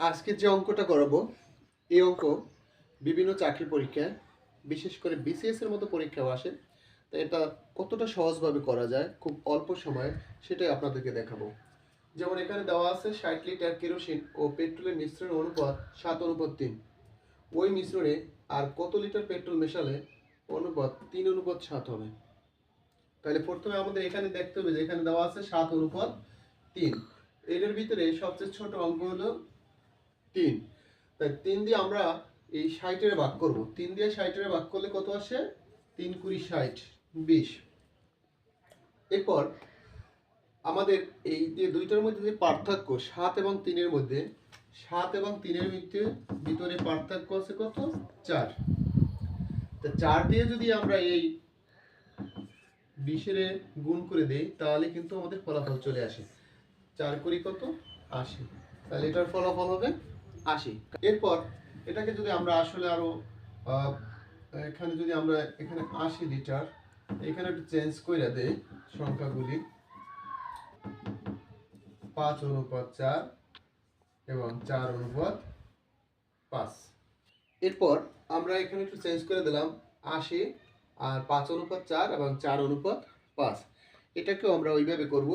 আজকে যে অঙ্কটা করাবো এই অঙ্ক বিভিন্ন চাকরি পরীক্ষায় বিশেষ করে বিসিএস এর মতো পরীক্ষাও আসে। তো এটা কতটা সহজভাবে করা যায় খুব অল্প সময়ে সেটাই আপনাদেরকে দেখাবো। যেমন এখানে দেওয়া আছে 60 লিটার কেরোসিন ও পেট্রোলের মিশ্রণ অনুপাত 7:3। ওই মিশ্রণে আর কত লিটার পেট্রোল মেশালে অনুপাত 3:7 হবে। তাহলে প্রথমে আমাদের এখানে দেখতে হবে যে এখানে দেওয়া আছে 7:3। এটার ভিতরে সবচেয়ে ছোট অঙ্ক হলো 3। তাই 3 দিয়ে আমরা এই 60 ভাগ করব। 3 দিয়ে 60 ভাগ করলে কত আসে? 3 কুড়ি 60 20। এরপর আমাদের এই যে দুইটার মধ্যে যে পার্থক্য 7 এবং 3 এর মধ্যে, 7 এবং 3 এর ভিতরে পার্থক্য আছে কত? 4। তা 4 দিয়ে যদি আমরা এই 20 এর গুণ করে দেই তাহলে কিন্তু আমাদের ফলাফল চলে আসে। 4 কুড়ি কত? 80। তাহলে এটার ফলাফল হবে 80। এরপর এটাকে যদি আমরা আসলে আরো এখানে যদি আমরা এখানে 80 লিটার এখানে একটু চেঞ্জ করে দেই সংখ্যাগুলি 5:4 এবং 4:5। এরপর আমরা এখানে একটু চেঞ্জ করে দিলাম 80 আর 5:4 এবং 4:5। এটাকেও আমরা ওইভাবে করব।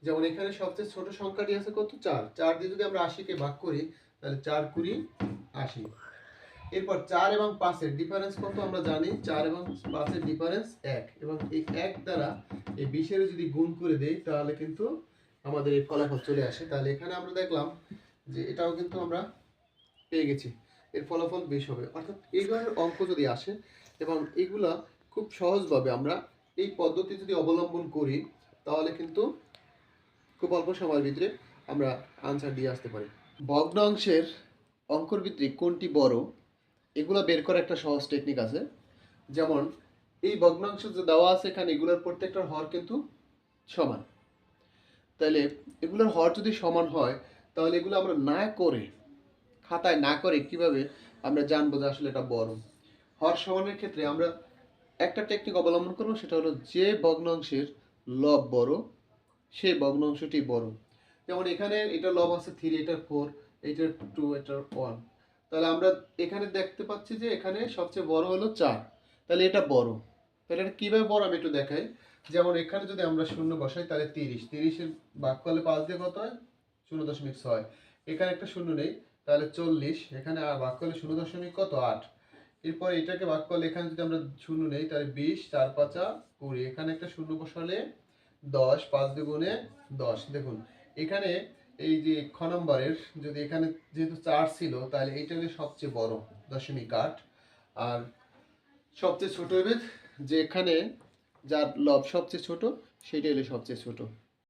যেমন এখানে সবচেয়ে ছোট সংখ্যাটি আছে কত? 4। 4 দিয়ে যদি আমরা 80 কে ভাগ করি তাহলে 4 কুড়ি 80। এরপর 4 এবং 5 এর ডিফারেন্স কত আমরা জানি? 4 এবং 5 এর ডিফারেন্স 1 এবং এই 1 দ্বারা এই 20 এর যদি গুণ করে দেই তাহলে কিন্তু আমাদের এই ফলাফল চলে আসে। তাহলে এখানে আমরা দেখলাম যে এটাও কিন্তু আমরা পেয়ে গেছি। এর ফলাফল 20 হবে। অর্থাৎ এই ধরনের অঙ্ক যদি আসে এবং এগুলা খুব সহজভাবে আমরা এই পদ্ধতি যদি অবলম্বন করি তাহলে কিন্তু খুব অল্প সময়ের ভিতরে আমরা আনসার দিয়ে আসতে পারি। ভগ্নাংশের অঙ্কর ভিতরে কোনটি বড় এগুলা বের করার একটা সহজ টেকনিক আছে। যেমন এই ভগ্নাংশ যে দেওয়া আছে এখানে এগুলোর প্রত্যেকটার হর কিন্তু সমান। তাহলে এগুলোর হর যদি সমান হয় তাহলে এগুলো আমরা না করে খাতায় না করে কিভাবে আমরা জানবো যে আসলে এটা বড়? হর সমানের ক্ষেত্রে আমরা একটা টেকনিক অবলম্বন করবো, সেটা হলো যে ভগ্নাংশের লব বড় সেই ভগ্নাংশটি বড়। যেমন এখানে এটা লব আছে 3, এটা 4, এটা 2, এটা 1। তাহলে আমরা এখানে দেখতে পাচ্ছি যে এখানে সবচেয়ে বড় হলো 4। তাহলে এটা বড়। তাহলে এটা কিভাবে বড় আমি একটু দেখাই। যেমন এখানে যদি আমরা শূন্য বসাই তাহলে 30, 30 এর ভাগ করলে 5 দিয়ে কত হয়? 0.6। এখানে একটা শূন্য নেই তাহলে 40, এখানে ভাগ করলে 0. কত? 8। এরপর এটাকে ভাগ করলে এখানে যদি আমরা শূন্য নেই তাহলে 20, 4 5 20। এখানে একটা শূন্য বসালে 10, 5 দুগুণে 10। দেখুন এখানে এই যে খ নম্বরের যদি এখানে যেহেতু 4 ছিল তাহলে এইটা হলো সবচেয়ে বড় 0.8। আর সবচেয়ে ছোট হবে যে এখানে যার লব সবচেয়ে ছোট সেটাই হলো সবচেয়ে ছোট।